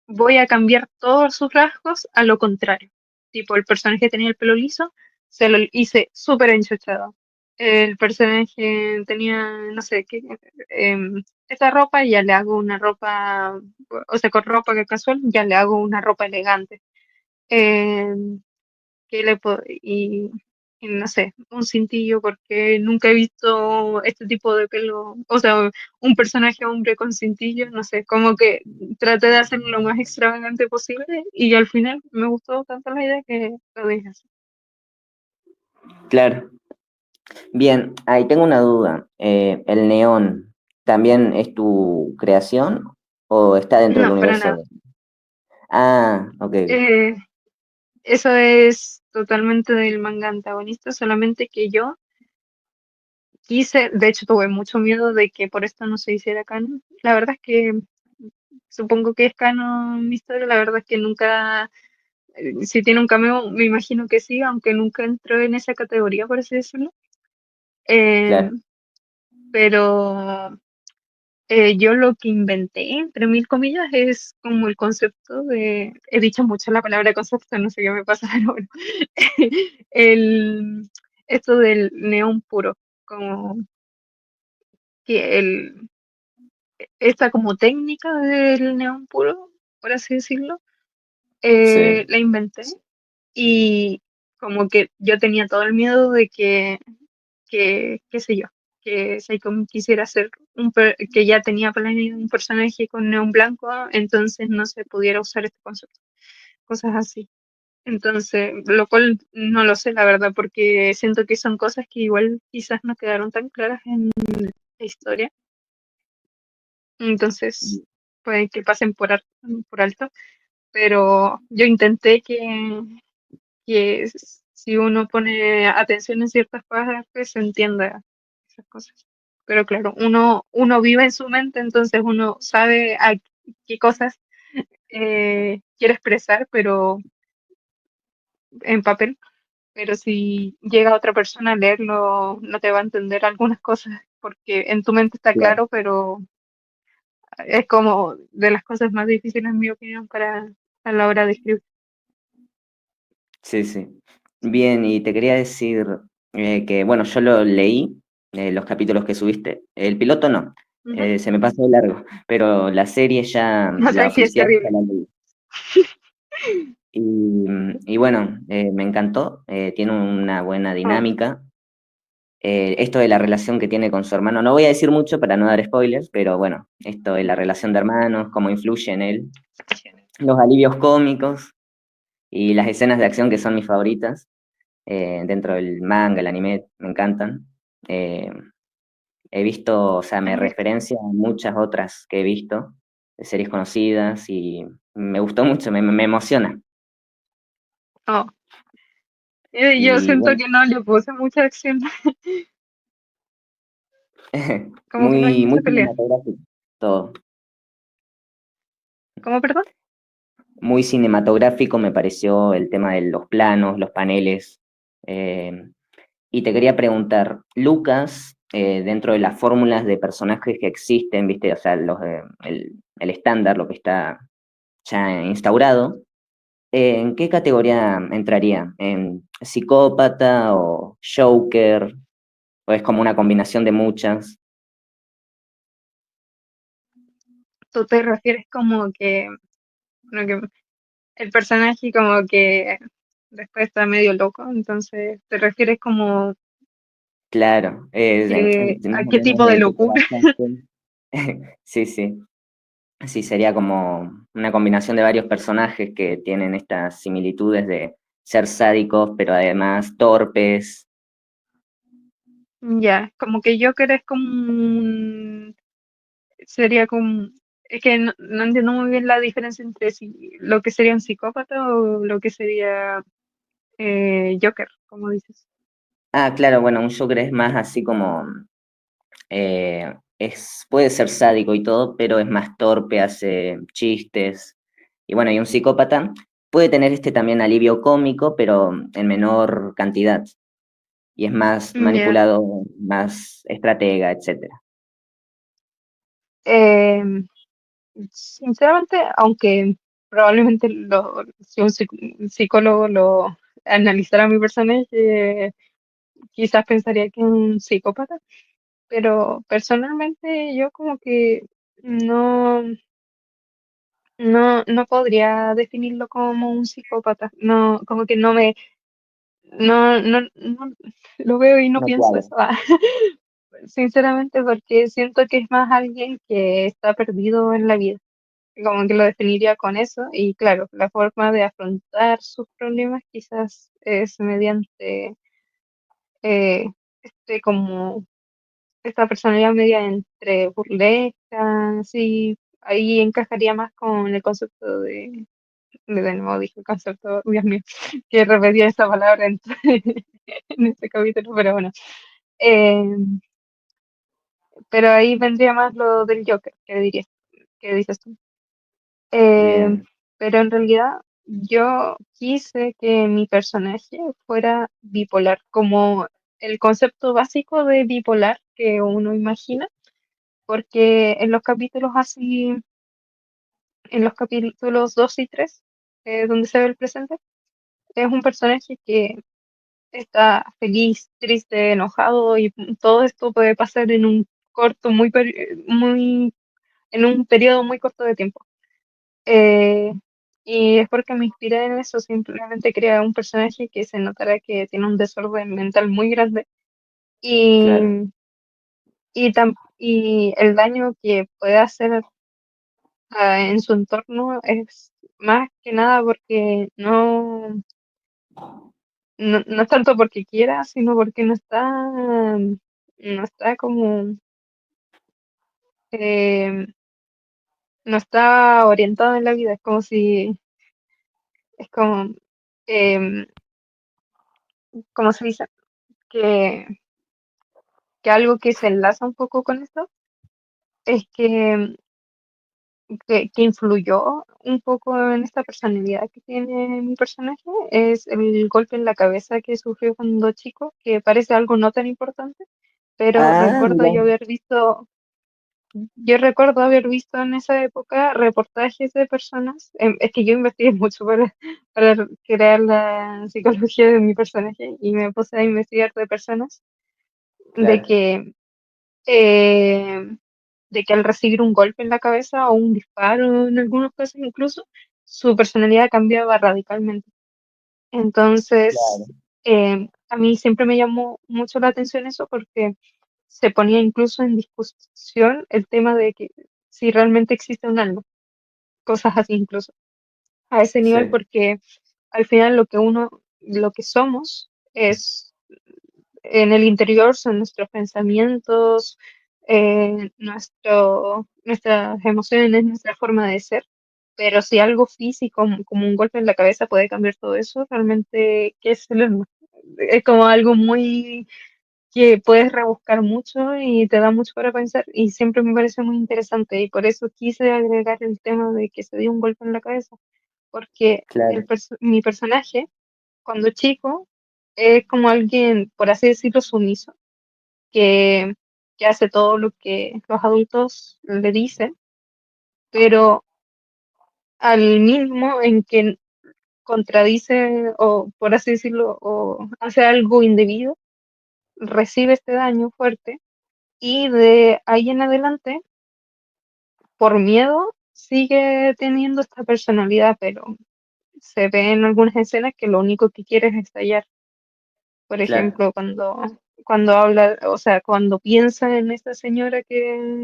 voy a cambiar todos sus rasgos a lo contrario. Tipo, el personaje tenía el pelo liso, se lo hice súper enchochado. El personaje tenía, no sé, qué, esta ropa, ya le hago una ropa, o sea, con ropa que casual, ya le hago una ropa elegante. Em, y no sé, un cintillo porque nunca he visto este tipo de pelo, o sea, un personaje hombre con cintillo, no sé, como que traté de hacerlo lo más extravagante posible y al final me gustó tanto la idea que lo dije así. claro. Bien, ahí tengo una duda. ¿El neón también es tu creación o está dentro del No, para universo nada. de... Ah, ok, Eh, Eso es totalmente del manga antagonista, solamente que yo quise, de hecho tuve mucho miedo de que por esto no se hiciera canon. La verdad es que supongo que es canon mi historia, la verdad es que nunca, si tiene un cameo, me imagino que sí, aunque nunca entró en esa categoría, por así decirlo. Eh, claro, pero yo lo que inventé, entre mil comillas, es como el concepto de, he dicho mucho la palabra concepto, no sé qué me pasa, pero bueno, el, esto del neón puro, como que esta como técnica del neón puro, por así decirlo, sí, la inventé y como que yo tenía todo el miedo de qué sé yo, que Seiko quisiera hacer que ya tenía planeado un personaje con neón blanco, entonces no se pudiera usar este concepto, cosas así. Entonces, lo cual no lo sé, la verdad, porque siento que son cosas que igual quizás no quedaron tan claras en la historia, entonces pueden que pasen por alto, pero yo intenté si uno pone atención en ciertas partes, se entienda esas cosas. Pero claro, uno vive en su mente, entonces uno sabe a qué cosas quiere expresar, pero en papel. Pero si llega otra persona a leerlo, no te va a entender algunas cosas, porque en tu mente está claro. claro, pero es como de las cosas más difíciles, en mi opinión, para a la hora de escribir. Sí, sí. Bien, y te quería decir que, bueno, yo lo leí, los capítulos que subiste. El piloto no, Ujú. se me pasó de largo, pero la serie ya, No, la tranqui, es oficial, ya terrible. la leí. Y bueno, me encantó, tiene una buena Oh, dinámica. Esto de la relación que tiene con su hermano, no voy a decir mucho para no dar spoilers, pero bueno, esto de la relación de hermanos, cómo influye en él, los alivios cómicos y las escenas de acción que son mis favoritas. Dentro del manga, el anime, me encantan. Eh, He visto, o sea, a me mí- referencia a muchas otras que he visto, de series conocidas, y me gustó mucho, me emociona. oh. Yo Y siento bueno, que no le puse mucha acción, como que no hay muy, mucha muy pelea. cinematográfico todo. ¿Cómo, perdón? Muy cinematográfico me pareció el tema de los planos, los paneles. eh, y te quería preguntar, Lucas, dentro de las fórmulas de personajes que existen, viste, o sea, el estándar, lo que está ya instaurado, ¿en qué categoría entraría? ¿En psicópata o Joker? ¿O es como una combinación de muchas? ¿Tú te refieres como que, bueno, que el personaje como que después está medio loco? Entonces, ¿te refieres como Claro, que más a o qué menos tipo de en qué te locura? basaste. Sí, sí. Sí, sería como una combinación de varios personajes que tienen estas similitudes de ser sádicos, pero además torpes. Ya, como que Joker es como sería como, es que no entiendo muy bien la diferencia entre lo que sería un psicópata o lo que sería Joker, como dices. Ah, claro, bueno, un Joker es más así como puede ser sádico y todo, pero es más torpe, hace chistes. Y bueno, y un psicópata puede tener este también alivio cómico, pero en menor cantidad. Y es más Ya. manipulado, más estratega, etcétera. Em, Sinceramente, aunque probablemente si un psicólogo lo analizara mi personaje, quizás pensaría que es un psicópata, pero personalmente yo como que no, no podría definirlo como un psicópata, no, como que no lo veo y no No pienso cuadra. eso, sinceramente porque siento que es más alguien que está perdido en la vida. Como que lo definiría con eso. Y claro, la forma de afrontar sus problemas quizás es mediante eh, como esta personalidad media entre burlesca, sí, ahí encajaría más con el concepto de nuevo dije el concepto, Dios mío, que repetía esa palabra en este capítulo, pero bueno. Eh, pero ahí vendría más lo del Joker, que dirías, que dices tú. Eh, Bien. pero en realidad yo quise que mi personaje fuera bipolar, como el concepto básico de bipolar que uno imagina, porque en los capítulos 2 y 3 donde se ve el presente, es un personaje que está feliz, triste, enojado y todo esto puede pasar en un en un periodo muy corto de tiempo. Eh, y es porque me inspiré en eso, simplemente crear un personaje que se notara que tiene un desorden mental muy grande Claro. y, y el daño que puede hacer en su entorno es más que nada porque no es tanto porque quiera, sino porque no está como, eh, no está orientado en la vida, es como si, es como, em, ¿cómo se dice? Que algo que se enlaza un poco con esto es que influyó un poco en esta personalidad que tiene mi personaje es el golpe en la cabeza que sufrió cuando chico, que parece algo no tan importante, pero Ah, recuerdo mira. yo haber visto, Yo recuerdo haber visto en esa época reportajes de personas, es que yo investigué mucho para crear la psicología de mi personaje y me puse a investigar de personas de Claro, que, eh, de que al recibir un golpe en la cabeza o un disparo, en algunos casos incluso, su personalidad cambiaba radicalmente. claro, Entonces, a mí siempre me llamó mucho la atención eso porque se ponía incluso en discusión el tema de que si realmente existe un alma, cosas así incluso, a ese nivel sí, porque al final lo que somos es, en el interior son nuestros pensamientos, nuestras emociones, nuestra forma de ser. Pero si algo físico, como un golpe en la cabeza, puede cambiar todo eso, realmente, ¿qué es el alma? Es como algo muy que puedes rebuscar mucho y te da mucho para pensar y siempre me parece muy interesante y por eso quise agregar el tema de que se dio un golpe en la cabeza, porque claro, mi personaje, cuando chico, es como alguien, por así decirlo, sumiso, que, que hace todo lo que los adultos le dicen, pero al mismo en que contradice o, por así decirlo, o hace algo indebido, recibe este daño fuerte y de ahí en adelante, por miedo, sigue teniendo esta personalidad, pero se ve en algunas escenas que lo único que quiere es estallar. Por claro, ejemplo, cuando habla, o sea, cuando piensa en esta señora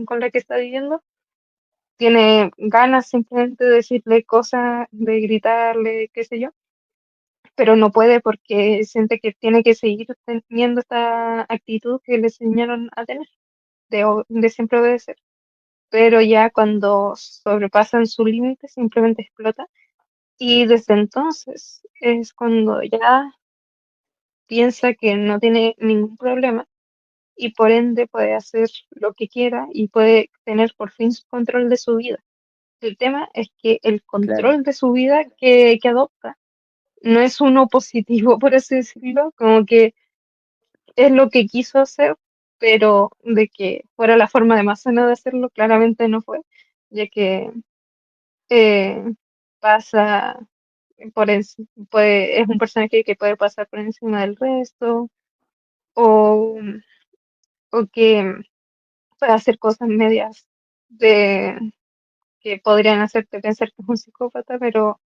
con la que está viviendo, tiene ganas simplemente de decirle cosas, de gritarle, qué sé yo, pero no puede porque siente que tiene que seguir teniendo esta actitud que le enseñaron a tener, de siempre obedecer. Pero ya cuando sobrepasan su límite simplemente explota. Y desde entonces es cuando ya piensa que no tiene ningún problema y por ende puede hacer lo que quiera y puede tener por fin su control de su vida. El tema es que el claro, control de su vida que adopta no es uno positivo, por así decirlo, como que es lo que quiso hacer, pero de que fuera la forma de más sana de hacerlo, claramente no fue, ya que eh, pasa es un personaje que puede pasar por encima del resto, o, o que puede hacer cosas medias de que podrían hacerte pensar que es un psicópata, pero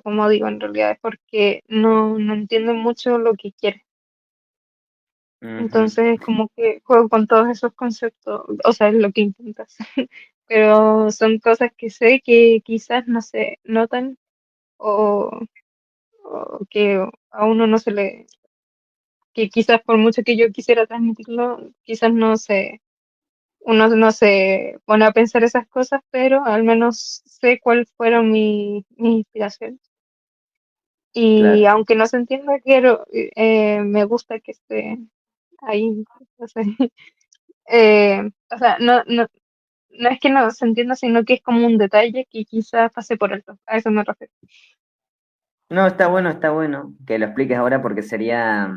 como digo, en realidad es porque no entiende mucho lo que quiere. ujú, Entonces, como que juego con todos esos conceptos, o sea, es lo que intentas. Pero son cosas que sé que quizás no se notan o, o que a uno no se le, que quizás por mucho que yo quisiera transmitirlo, quizás uno no se pone a pensar esas cosas, pero al menos sé cuáles fueron mis inspiraciones. Y claro. aunque no se entienda, me gusta que esté ahí. No sé. O sea, no es que no se entienda, sino que es como un detalle que quizás pase por alto. A eso me refiero. No, está bueno que lo expliques ahora porque sería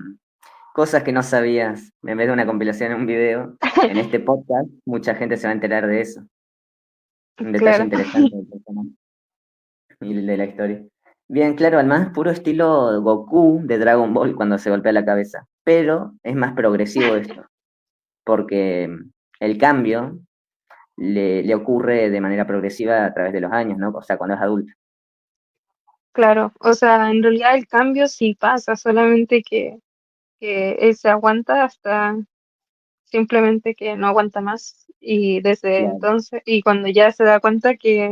cosas que no sabías. En vez de una compilación en un video, en este podcast, mucha gente se va a enterar de eso. Un detalle Claro, interesante del personaje y de la historia. Bien, claro, al más puro estilo Goku de Dragon Ball cuando se golpea la cabeza. Pero es más progresivo esto, porque el cambio le ocurre de manera progresiva a través de los años, ¿no? O sea, cuando es adulto. claro. O sea, en realidad el cambio sí pasa, solamente que él se aguanta hasta simplemente que no aguanta más. Y desde Claro, entonces, y cuando ya se da cuenta que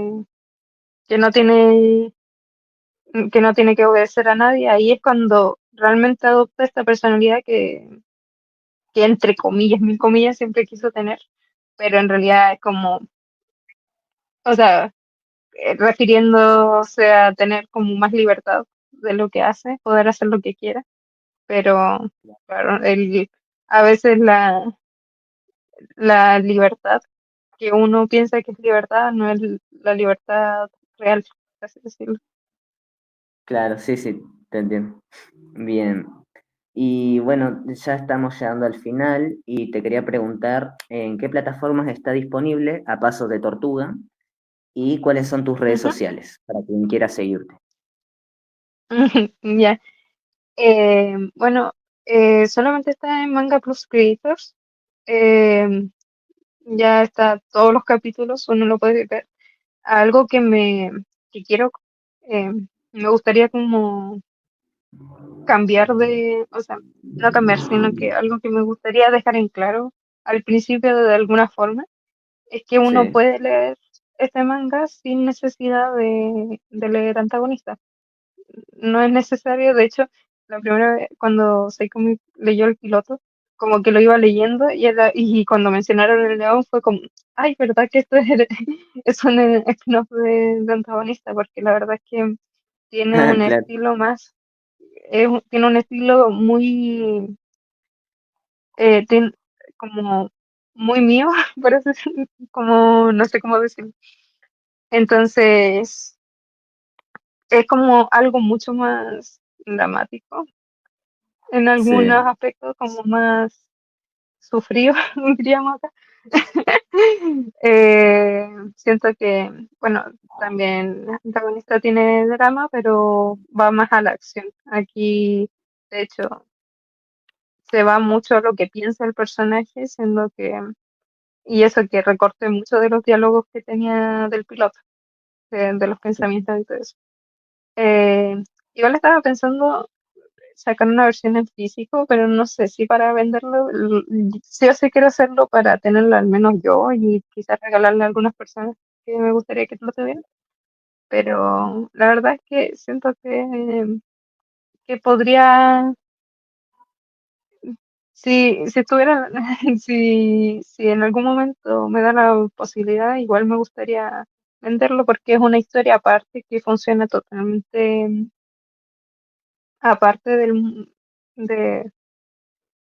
no tiene, que no tiene que obedecer a nadie, ahí es cuando realmente adopta esta personalidad que entre comillas, mil comillas, siempre quiso tener, pero en realidad es como, o sea, refiriéndose a tener como más libertad de lo que hace, poder hacer lo que quiera, pero claro, a veces la libertad que uno piensa que es libertad no es la libertad real, por así decirlo. claro, sí, sí, te entiendo. Bien. Y bueno, ya estamos llegando al final y te quería preguntar en qué plataformas está disponible A Pasos de Tortuga y cuáles son tus redes Ujú. sociales para quien quiera seguirte. Ya. Bueno, solamente está en Manga Plus Creators. Eh, ya está todos los capítulos, uno lo puede ver. Algo que quiero, eh, me gustaría como cambiar o sea, no cambiar, sino que algo que me gustaría dejar en claro al principio de alguna forma, es que uno Sí. puede leer este manga sin necesidad de leer antagonistas. No es necesario, de hecho, la primera vez cuando leyó el piloto, como que lo iba leyendo y cuando mencionaron el león fue como, ay, ¿verdad que esto es un spin-off de antagonista? Porque la verdad es que tiene un Claro. estilo tiene un estilo muy, como muy mío, por así decirlo, como, no sé cómo decirlo. Entonces, es como algo mucho más dramático en algunos Sí. aspectos, como más sufrido, diríamos acá. Siento que, bueno, también el antagonista tiene drama, pero va más a la acción. Aquí, de hecho, se va mucho a lo que piensa el personaje, siendo que, y eso que recorté mucho de los diálogos que tenía del piloto, de los pensamientos y todo eso. Eh, Igual estaba pensando sacar una versión en físico, pero no sé si para venderlo, sí o sí quiero hacerlo para tenerlo al menos yo y quizás regalarle a algunas personas que me gustaría que lo tuvieran. Pero la verdad es que siento que podría, si estuviera, si en algún momento me da la posibilidad, igual me gustaría venderlo porque es una historia aparte que funciona totalmente aparte de,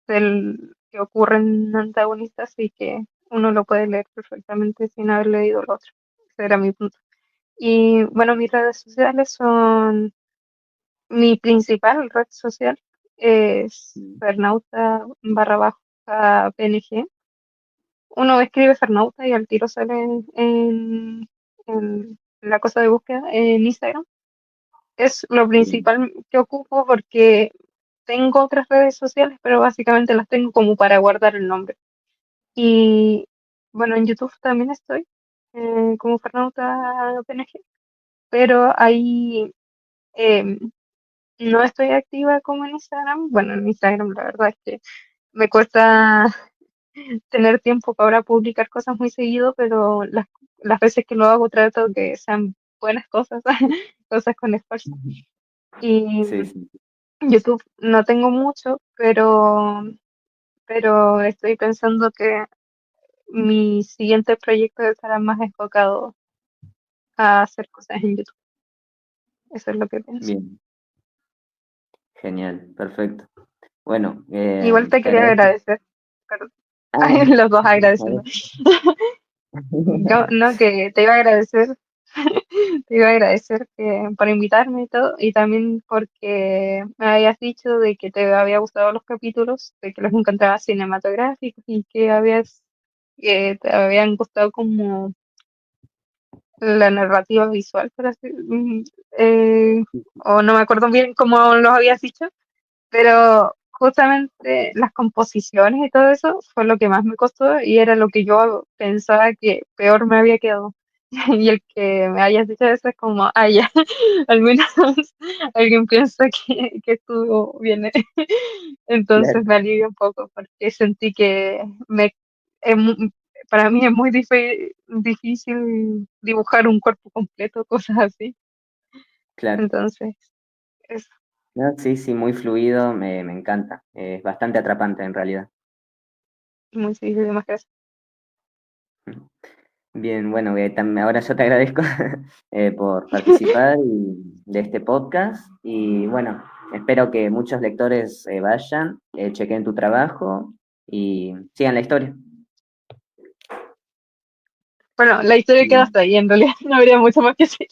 del que ocurre en antagonistas y que uno lo puede leer perfectamente sin haber leído el otro. Ese era mi punto. Y bueno, mis redes sociales son, mi principal red social es Fernauta barra baja PNG. Uno escribe Fernauta y al tiro sale en la cosa de búsqueda en Instagram. Es lo Bien. principal que ocupo porque tengo otras redes sociales, pero básicamente las tengo como para guardar el nombre. Y bueno, en YouTube también estoy, como Fernanda PNG, pero ahí em, no estoy activa como en Instagram. Bueno, en Instagram la verdad es que me cuesta tener tiempo para publicar cosas muy seguido, pero las veces que lo hago trato que sean buenas cosas, cosas con esfuerzo. Y Sí, sí. YouTube no tengo mucho, pero estoy pensando que mi siguiente proyecto estará más enfocado a hacer cosas en YouTube. Eso es lo que pienso. Bien. Genial. Perfecto. Bueno, Igual te te quería agradezco. agradecer. Perdón. Ah, Ay, los dos a agradeciendo. ver. No, no, que te iba a agradecer, te iba a agradecer por invitarme y todo, y también porque me habías dicho de que te había gustado los capítulos, de que los encontrabas cinematográficos y que te habían gustado como la narrativa visual, o no me acuerdo bien cómo los habías dicho, pero justamente las composiciones y todo eso fue lo que más me costó y era lo que yo pensaba que peor me había quedado. Y el que me hayas dicho eso es como, ah, ya, al menos alguien piensa que estuvo bien. Entonces Claro, me alivia un poco porque sentí que es mu- para mí es muy difícil dibujar un cuerpo completo, cosas así. claro. Entonces, es No, sí, sí, muy fluido, me encanta. Es bastante atrapante en realidad. muy difícil, más gracias. Bien, bueno, ahora yo te agradezco por participar de este podcast y bueno, espero que muchos lectores vayan, chequen tu trabajo y sigan la historia. Bueno, la historia queda Y- hasta ahí, en realidad no habría mucho más que decir,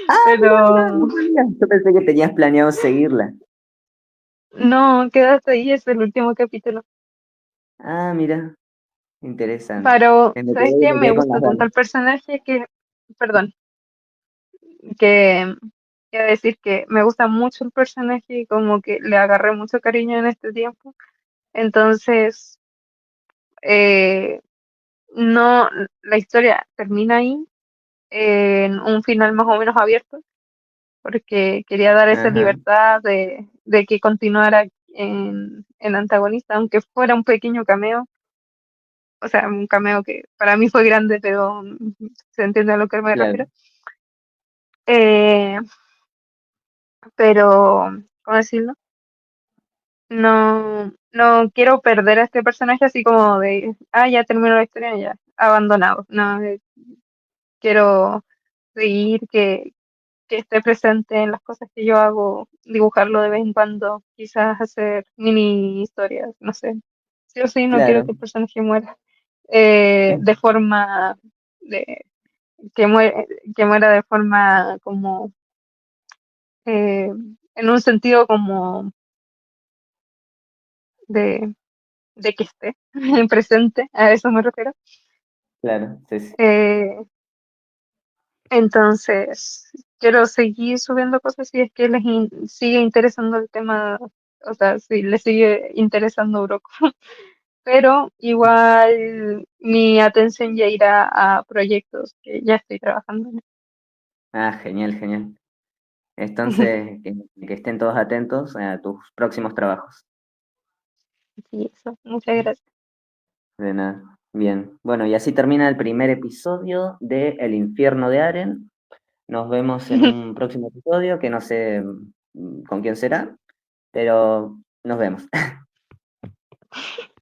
Ah, mira, mira, pero no sabía. Yo pensé que tenías planeado seguirla. No, quedaste ahí, es el último capítulo. Ah, mira, interesante. Pero, Me ¿sabes quedé, qué? me Me quedé con las gusta tanto ganas. el personaje que, perdón, que quiero decir que me gusta mucho el personaje y como que le agarré mucho cariño en este tiempo. Entonces, eh, no, la historia termina ahí, en un final más o menos abierto, porque quería dar esa Ajá, libertad de que continuara en antagonista, aunque fuera un pequeño cameo, o sea, un cameo que para mí fue grande, pero se entiende a lo que me refiero. claro, Eh, pero, ¿cómo decirlo? No, no quiero perder a este personaje así como de, ah, ya terminó la historia, ya, abandonado. No, quiero seguir que esté presente en las cosas que yo hago, dibujarlo de vez en cuando, quizás hacer mini historias, no sé. Sí o sí, no quiero claro, que el personaje muera de forma, de, que muera de forma como, eh, en un sentido como de, de que esté presente, a eso me refiero. claro, sí, sí. Eh, entonces, quiero seguir subiendo cosas si es que sigue interesando el tema, o sea, si les sigue interesando Oroco. Pero igual mi atención ya irá a proyectos que ya estoy trabajando Ah, genial, genial. Entonces, que estén todos atentos a tus próximos trabajos. y eso. Muchas gracias. De nada. Bien. Bueno, y así termina el primer episodio de El infierno de Aren. Nos vemos en un próximo episodio que no sé con quién será, pero nos vemos.